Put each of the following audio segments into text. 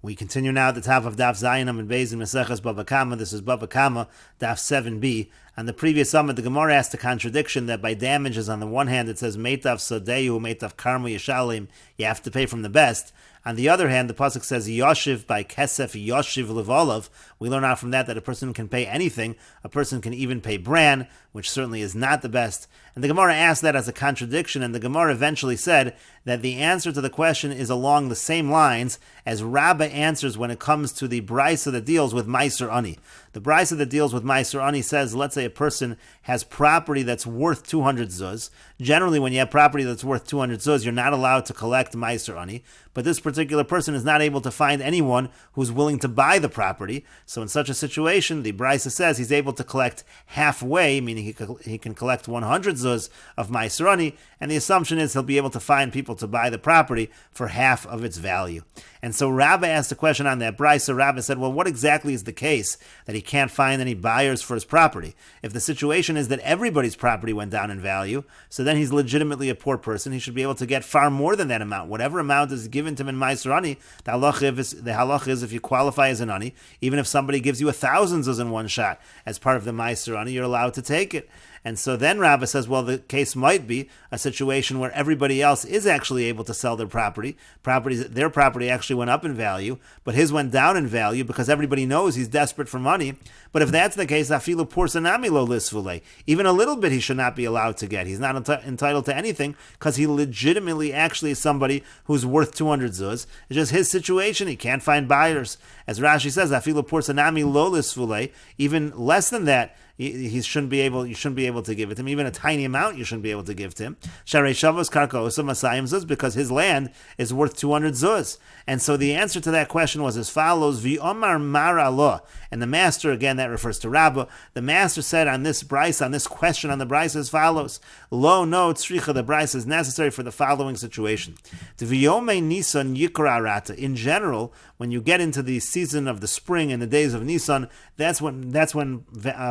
We continue now at the top of Daf Zayin and Beis in Meseches Bava Kamma. This is Bava Kamma Daf 7b. On the previous summit, the Gemara asked a contradiction that by damages, on the one hand, it says Meitav Sodeyu, Meitav Karma Yeshalim, you have to pay from the best. On the other hand, the pasuk says Yoshiv by Kesef Yoshiv Levolov. We learn out from that a person can pay anything. A person can even pay bran, which certainly is not the best. And the Gemara asked that as a contradiction, and the Gemara eventually said that the answer to the question is along the same lines as Rabbah answers when it comes to the brisa that deals with Meiser Ani. The brisa that deals with Meiser Ani says, let's say a person has property that's worth 200 zuz. Generally, when you have property that's worth 200 zuz, you're not allowed to collect Meiser Ani. But this particular person is not able to find anyone who's willing to buy the property. So in such a situation, the brisa says he's able to collect halfway, meaning he can collect 100 zuz of Meiser Ani, and the assumption is he'll be able to find people to buy the property for half of its value. And so Rabbah asked a question on that brisa. Rabbah said, well, what exactly is the case that he can't find any buyers for his property? If the situation is that everybody's property went down in value, so then he's legitimately a poor person. He should be able to get far more than that amount. Whatever amount is given to him in Meiser Ani, the halach is if you qualify as an ani, even if somebody gives you 1,000 zuz in one shot as part of the Meiser Ani, you're allowed to take it. And so then Rabbah says, well, the case might be a situation where everybody else is actually able to sell their property. Their property actually went up in value, but his went down in value because everybody knows he's desperate for money. But if that's the case, afilu porsanami lo lisvule, even a little bit he should not be allowed to get. He's not entitled to anything because he legitimately actually is somebody who's worth 200 zuz. It's just his situation. He can't find buyers. As Rashi says, afilu porsanami lo lisvule, even less than that, you shouldn't be able to give it to him. Even a tiny amount you shouldn't be able to give to him. Sharei Shavos Karkosa Masayim Zuz, because his land is worth 200 zuz. And so the answer to that question was as follows: V'omar Mara Lo. And the master, again, that refers to Rabbah. The master said on this brisa, on this question on the brisa, as follows: Lo no tzricha. The brisa is necessary for the following situation. V'yomei Nisan Yikra Rata. In general, when you get into the season of the spring and the days of Nisan, that's when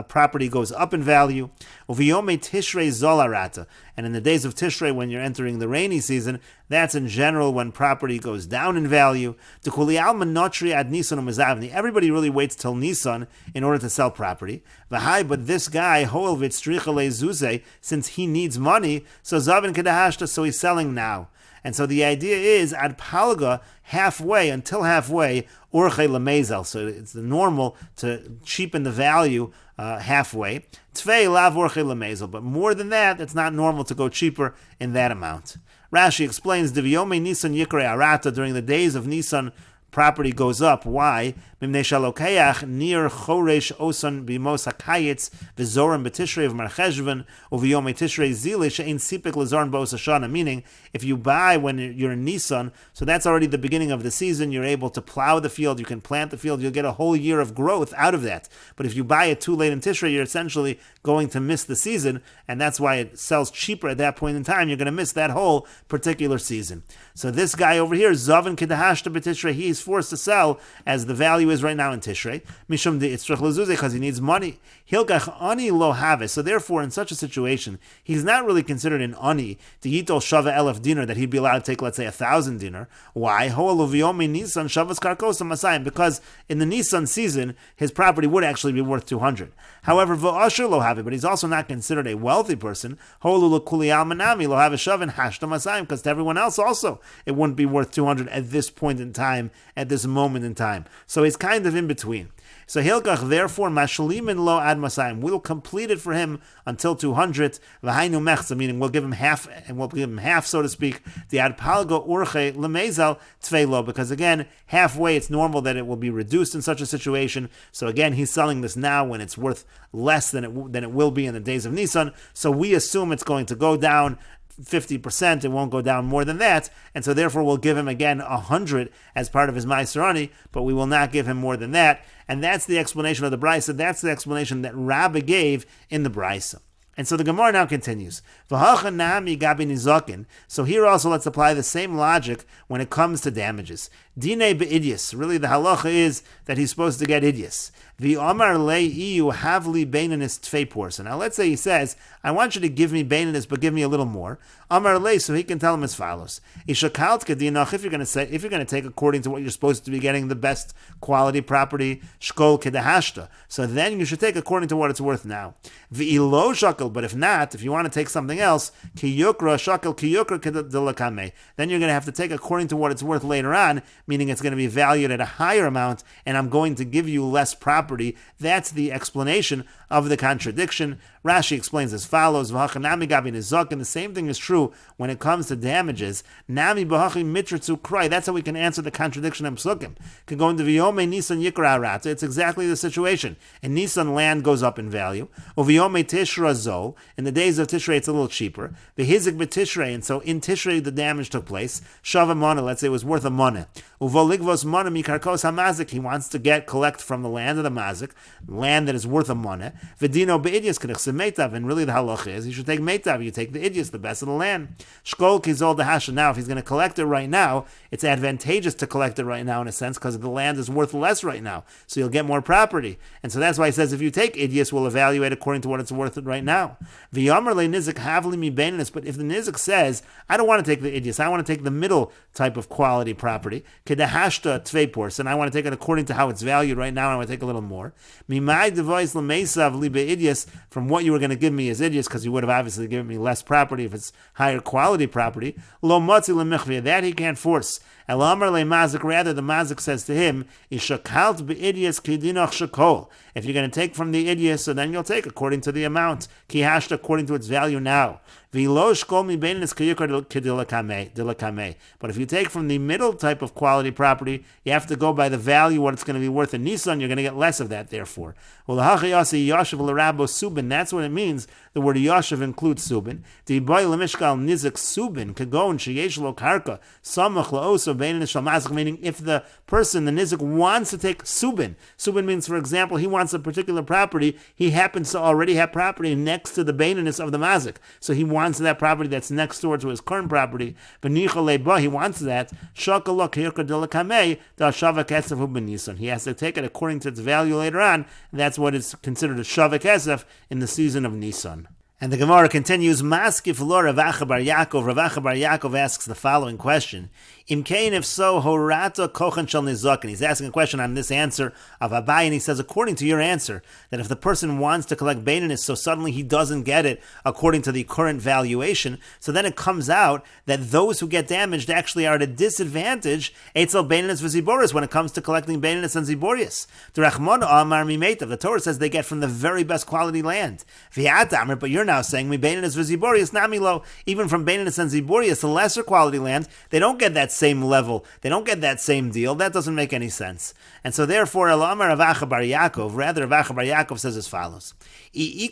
property goes up in value. Uviyome Tishrei Zolarata. And in the days of Tishrei, when you're entering the rainy season, that's in general when property goes down in value. Everybody really waits till Nisan in order to sell property. But this guy, since he needs money, so he's selling now. And so the idea is ad palga, until halfway, orche lemezel. So it's the normal to cheapen the value halfway. Tvei lav orche lemezel. But more than that, it's not normal to go cheaper in that amount. Rashi explains, Diviyome Nisan Yikre Arata, during the days of Nisan, property goes up. Why? Mimnei shalokeach near choresh osan bimos hakayitz v'zorim b'tishrei of marcheshvan uviyomei tishrei zili she'ein sipik l'zorim b'os hashana. Meaning, if you buy when you're in Nisan, so that's already the beginning of the season, you're able to plow the field, you can plant the field, you'll get a whole year of growth out of that. But if you buy it too late in Tishrei, you're essentially going to miss the season, and that's why it sells cheaper at that point in time. You're going to miss that whole particular season. So this guy over here, Zavin Kedahashta b'Tishrei, he's forced to sell as the value is right now in Tishrei, Mishum de Itzrach Lezuze, because he needs money. Hilkach ani lo have. So therefore, in such a situation, he's not really considered an ani, the yitol shava elef dinar, that he'd be allowed to take, let's say, 1,000 dinar. Why? Ho'aloviomi Nisan shavas karkos masayim, because in the Nisan season, his property would actually be worth 200. However, v'asher lo have, but he's also not considered a wealthy person. Ho'alu kuli al manami lo have shavin hashta masayim, because to everyone else also, it wouldn't be worth 200 at this point in time, at this moment in time. So he's kind of in between. So Hilkach, therefore, mashlimin lo ad masayim, we'll complete it for him until 200. V'hainu mechza, meaning we'll give him half, so to speak. The ad palgo urche lemezal tvei lo, because again, halfway it's normal that it will be reduced in such a situation. So again, he's selling this now when it's worth less than it will be in the days of Nisan. So we assume it's going to go down 50%, it won't go down more than that, and so therefore we'll give him again 100 as part of his Meiser Ani, but we will not give him more than that. And that's the explanation of the Brisa. That's the explanation that Rabbah gave in the Brisa. And so the Gemara now continues. So here also let's apply the same logic when it comes to damages. Dine be'idius. Really, the halacha is that he's supposed to get idius. V'amar le'iyu havli beinanis tvei. Now, let's say he says, I want you to give me beinanis, but give me a little more. Amar le, so he can tell him as follows: Ishakalt kedinach. If you're going to take according to what you're supposed to be getting, the best quality property, shkol kedahashta. So then you should take according to what it's worth now. V'ilo shakal. But if not, if you want to take something else, kiyukra shakal kiyukra kedilakame. Then you're going to have to take according to what it's worth later on, meaning it's going to be valued at a higher amount, and I'm going to give you less property. That's the explanation of the contradiction. Rashi explains as follows: V'hachanami gabi nizak, and the same thing is true when it comes to damages. Nami b'hachi mitritzu krai. That's how we can answer the contradiction of Psukim. Can go into V'yomei Nisan Yikra Arata. It's exactly the situation. In Nisan, land goes up in value. V'yomei Tishra Zol. In the days of Tishrei, it's a little cheaper. V'hizik b'Tishrei, and so in Tishrei the damage took place. Shava Mona. Let's say it was worth a Mona. Uvoligvos Mona mikarkos hamazik. He wants to collect from the land of the mazik, land that is worth a Mona. V'dino be'idius kedich meitav, and really the halacha is you should take meitav. You take the idius, the best of the land. Shkol kizol dehasha. Now, if he's going to collect it right now, it's advantageous to collect it right now in a sense because the land is worth less right now, so you'll get more property. And so that's why he says if you take idius, we'll evaluate according to what it's worth right now. V'yomer le nizik havli mi beininus. But if the nizik says, I don't want to take the idius, I want to take the middle type of quality property, kedahashta tvei, and I want to take it according to how it's valued right now, and I want to take a little more. Mimai devois lemeisav li beidius, from what you were going to give me as idius, because you would have obviously given me less property if it's higher quality property. Lo matzi lemichvia, that he can't force. Elamar le mazik, rather the mazik says to him, Ishakalt beidius kidinoch shakol. If you're going to take from the idius, so then you'll take according to the amount, kihashta, according to its value now. But if you take from the middle type of quality property, you have to go by the value, what it's going to be worth in Nisan. You're going to get less of that, therefore. That's what it means. The word yashav includes subin. Meaning if the person, the nizik, wants to take subin. Subin means, for example, he wants a particular property. He happens to already have property next to the baininess of the mazik. So he wants that property that's next door to his current property. He wants that. He has to take it according to its value later on. That's what is considered a shavak esef in the season of Nisan. And the Gemara continues, Maskif lo Rav Acha bar Yaakov. Rav Acha bar Yaakov asks the following question: Imkain, if so, horata kochan shel nizak. And he's asking a question on this answer of Abai, and he says, according to your answer, that if the person wants to collect baininus, so suddenly he doesn't get it according to the current valuation, so then it comes out that those who get damaged actually are at a disadvantage, etzel baininus v'ziboris, when it comes to collecting baininus and ziborius. The Rachmana Amar Mimeitav, the Torah says they get from the very best quality land. V'yat Amar, but you're now saying, mi baininus v'ziborius namilo, even from baininus and ziborius, the lesser quality land, they don't get that same level. They don't get that same deal. That doesn't make any sense. And so therefore, Elamar Rav Acha bar Yaakov, rather Rav Acha bar Yaakov says as follows: If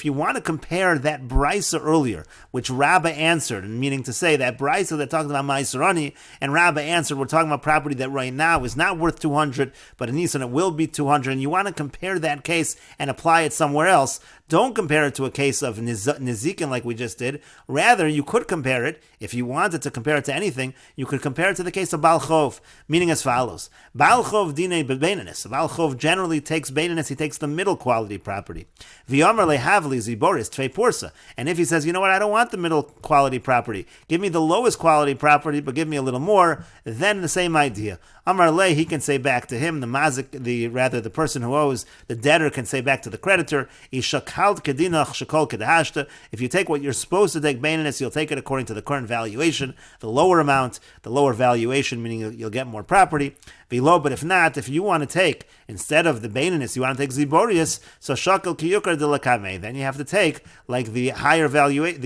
you want to compare that brisa earlier, which Rabba answered, and meaning to say that brisa that talked about Ma'aserani, and Rabba answered, we're talking about property that right now is not worth 200, but in Nisan it will be 200, and you want to compare that case and apply it somewhere else, don't compare it to a case of Nizikin like we just did. Rather, you could compare it, if you wanted to compare it to anything, you could compare it to the case of Baal Chov, meaning as follows: Baal Chov dine b'beininus. Baal Chov generally takes beininus, he takes the middle quality property. V'yomer lehavli ziboris tvei porsa. And if he says, you know what, I don't want the middle quality property, give me the lowest quality property, but give me a little more, then the same idea. Amar le, he can say back to him, the mazik, the person who owes, the debtor can say back to the creditor, Ishakalt kedinach shakol kedahashta. If you take what you're supposed to take beininus, you'll take it according to the current valuation, the lower amount, the lower valuation, meaning you'll get more property. Below, but if not, if you want to take, instead of the beininus, you want to take ziborius, so shakal kiyukar de lakame, then you have to take like the higher amount,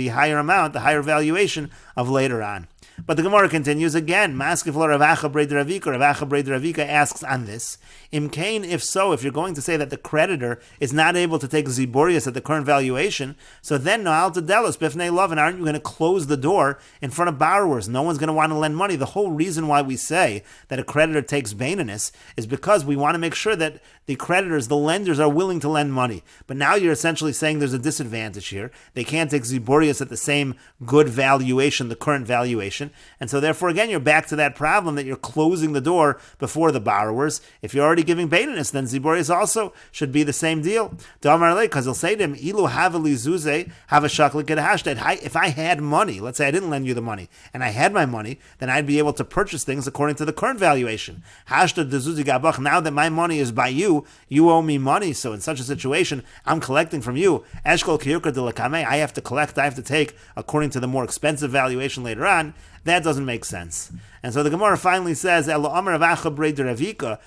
the higher valuation of later on. But the Gemara continues again. Maskif lo Rav Acha brei Ravika. Rav Acha brei Ravika asks on this: Imkain, if so, if you're going to say that the creditor is not able to take ziborius at the current valuation, so then noal tedelos bifnei lovin, aren't you going to close the door in front of borrowers? No one's going to want to lend money. The whole reason why we say that a creditor takes beininus is because we want to make sure that the creditors, the lenders, are willing to lend money. But now you're essentially saying there's a disadvantage here. They can't take ziborius at the same good valuation, the current valuation. valuation. And so therefore, again, you're back to that problem that you're closing the door before the borrowers. If you're already giving baitinus, then Ziborius also should be the same deal. Because he'll say to him, Ilu havali zuze have a shakli kedahashtad. If I had money, let's say I didn't lend you the money, and I had my money, then I'd be able to purchase things according to the current valuation. Hashtad dezuzi gabach. Now that my money is by you, you owe me money. So in such a situation, I'm collecting from you. Eshkol kiyuka de lakame. I have to collect. I have to take according to the more expensive valuation later on. That doesn't make sense. And so the Gemara finally says, rather Rav Acha Brei Ravika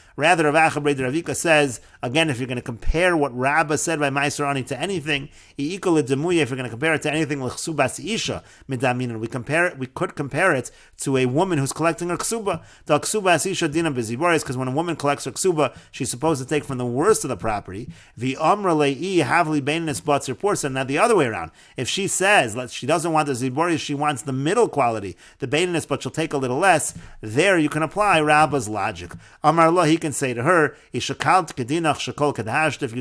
says, again, if you're going to compare what Rabbah said by Meiser Ani to anything, if you're going to compare it to anything, we could compare it to a woman who's collecting her ksuba. Because when a woman collects her ksuba, she's supposed to take from the worst of the property. Now the other way around, if she says she doesn't want the ziboris, she wants the middle quality, the baitinus, but she'll take a little less, there you can apply Rabbah's logic. Amar Allah, he can say to her, if you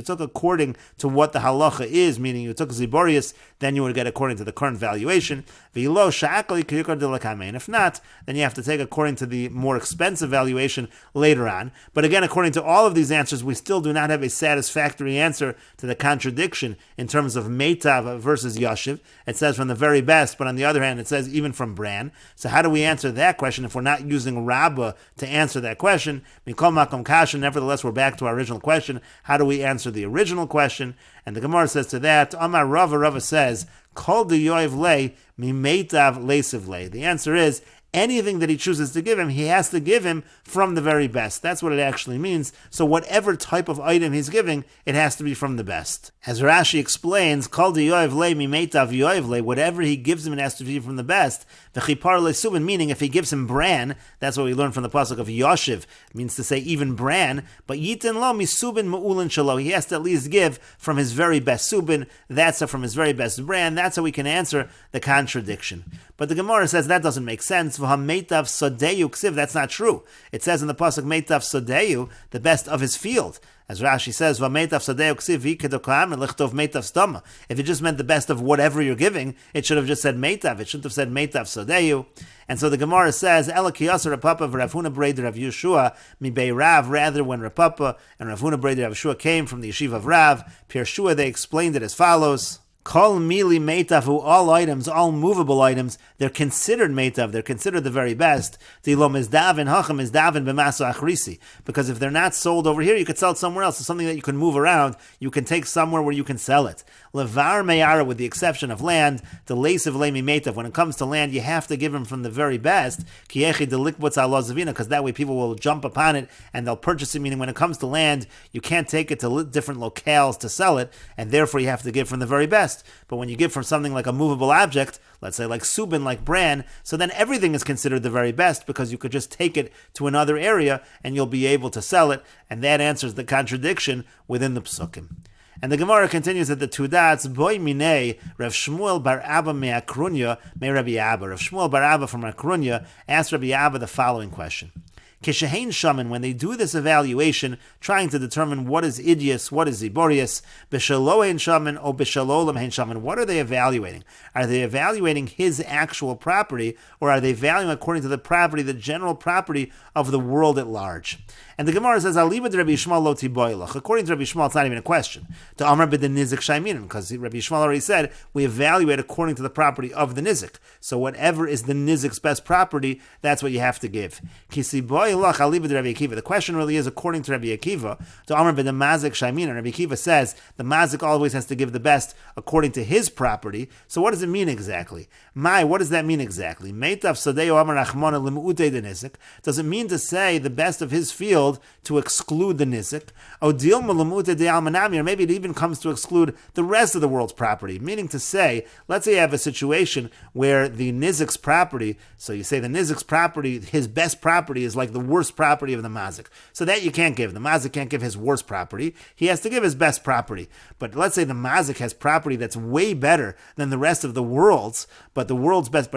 took according to what the halacha is, meaning you took ziborius, then you would get according to the current valuation. And if not, then you have to take according to the more expensive valuation later on. But again, according to all of these answers, we still do not have a satisfactory answer to the contradiction in terms of meitav versus yashiv. It says from the very best, but on the other hand, it says even from bran. So how do we answer that question if we're not using Rabbah to answer that question? Nevertheless, we're back to our original question. How do we answer the original question? And the Gemara says to that, Amar Rava says, Kol de yoiv le mi meitav leisiv le. The answer is, anything that he chooses to give him, he has to give him from the very best. That's what it actually means. So whatever type of item he's giving, it has to be from the best. As Rashi explains, Kol de yoiv le mi meitav yoiv le, whatever he gives him, it has to be from the best. V'chipar le subin, meaning if he gives him bran, that's what we learn from the pasuk of Yoshiv, means to say even bran, but yitin lo mi subin ma'ulin shalo, he has to at least give from his very best subin, that's from his very best bran. That's how we can answer the contradiction. But the Gemara says that doesn't make sense. Meitav sodeyu ksiv, that's not true. It says in the pasuk meitav sodeyu, the best of his field. As Rashi says, "V'meitav sadeu ksiv v'kedokam and lichtov meitav stama." If it just meant the best of whatever you're giving, it should have just said meitav. It shouldn't have said meitav sadeu. And so the Gemara says, "Ela kiyasar Rapapa v'Rav Huna Breder Rav Yeshua mibei Rav." Rather, when Rapapa and Rav Huna Breder Rav Yeshua came from the yeshiva of Rav, Pirshua, they explained it as follows. Kol mili meitav, all items, all movable items, they're considered meitav, they're considered the very best. Because if they're not sold over here, you could sell it somewhere else. It's something that you can move around, you can take somewhere where you can sell it. Levar meyara, with the exception of land, the lesiv lemi meitav, when it comes to land, you have to give them from the very best, because that way people will jump upon it and they'll purchase it, meaning when it comes to land, you can't take it to different locales to sell it, and therefore you have to give from the very best. But when you give from something like a movable object, let's say like subin, like bran, so then everything is considered the very best because you could just take it to another area and you'll be able to sell it, and that answers the contradiction within the psukim. And the Gemara continues at the two dots, Boy Minei, Rav Shmuel bar Abba me Akrunya, me Rabbi Abba. Rav Shmuel bar Abba from Akrunya asked Rabbi Abba the following question. Kishahain shaman, when they do this evaluation, trying to determine what is idios, what is ziborius, b'shalohen shaman or b'shalolam hein shaman, what are they evaluating? Are they evaluating his actual property, or are they evaluating according to the property, the general property of the world at large? And the Gemara says, Alibad Rabbi Yishmael lo tiboilach. According to Rabbi Yishmael, it's not even a question. To Amar b'den nizik shaymin, because Rabbi Yishmael already said, we evaluate according to the property of the nizik. So whatever is the nizik's best property, that's what you have to give. Kisi boilach alibad Rabbi Akiva. The question really is, according to Rabbi Akiva, to Amar b'den mazik shaymin, and Rabbi Akiva says, the mazik always has to give the best according to his property. So what does it mean exactly? What does that mean exactly? Meitav sadeo amar achmona limu'utei de nizik. Does it mean to say the best of his field to exclude the nizik, or maybe it even comes to exclude the rest of the world's property, meaning to say, let's say you have a situation where the nizik's property, so you say the nizik's property, his best property is like the worst property of the mazik, so that you can't give. The mazik can't give his worst property, he has to give his best property. But let's say the mazik has property that's way better than the rest of the world's, but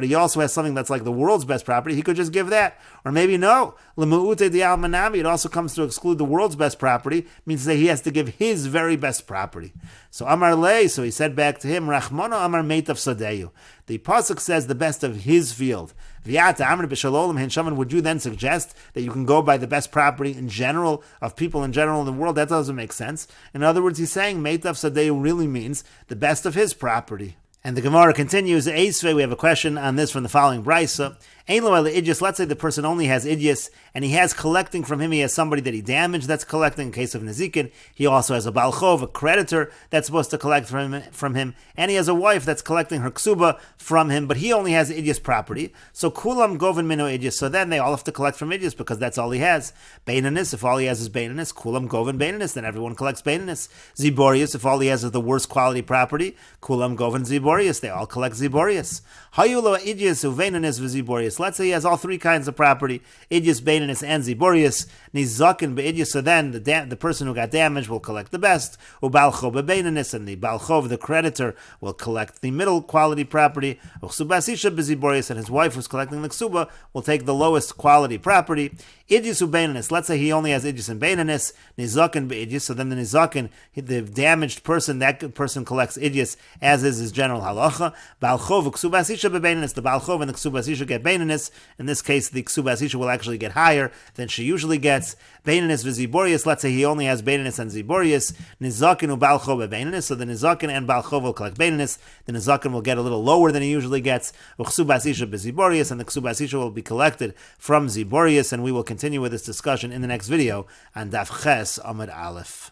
he also has something that's like the world's best property, he could just give that. Or maybe no, it also comes to exclude the world's best property, means that he has to give his very best property. So Amar Lei, so he said back to him, Rachmana Amar Meitav Sadeyu. The pasuk says the best of his field. V'yata amr b'shalolim hen shaman, would you then suggest that you can go by the best property in general, of people in general in the world? That doesn't make sense. In other words, he's saying Meitav Sadeu really means the best of his property. And the Gemara continues, Eisvei, we have a question on this from the following Brisa. Let's say the person only has idyas, and he has collecting from him, he has somebody that he damaged that's collecting in case of Nezikin. He also has a Balchov, a creditor, that's supposed to collect from him, and he has a wife that's collecting her ksuba from him, but he only has idyas property. So Kulam Govin Mino idyas, so then they all have to collect from idyas because that's all he has. Beinanis, if all he has is Beinanis, Kulam Govin Beinanis, then everyone collects Beinanis. Ziborius, if all he has is the worst quality property, Kulam Govin Ziborius, they all collect Ziborius. Hayulo idyas uveinanis v'Ziborius. Let's say he has all three kinds of property, idyas, beinanis, and ziborius. Nizakin be'idyas. So then the person who got damaged will collect the best. Ubalchov be'beinanis, and the balchov, the creditor, will collect the middle quality property. Uchsubasisha be'ziborius, and his wife who's collecting the ksuba will take the lowest quality property. Idyas ubeinanis. Let's say he only has idyas and beinanis. Nizakin be'idyas. So then the nizakin, the damaged person, that person collects idyas as is his general halacha. Balchov uksubasisha be'beinanis. The balchov and the ksubasisha get beinanis. In this case, the ksubasisha will actually get higher than she usually gets. Beinanis v'ziborius. Let's say he only has beinanis and ziborius. Nizakin ubalchov be'beinanis. So the nizakin and balchov will collect beinanis. The nizakin will get a little lower than he usually gets. Uksubasisha be'ziborius, and the ksubasisha will be collected from ziborius. And we will continue with this discussion in the next video on Daf Ches Amud Aleph.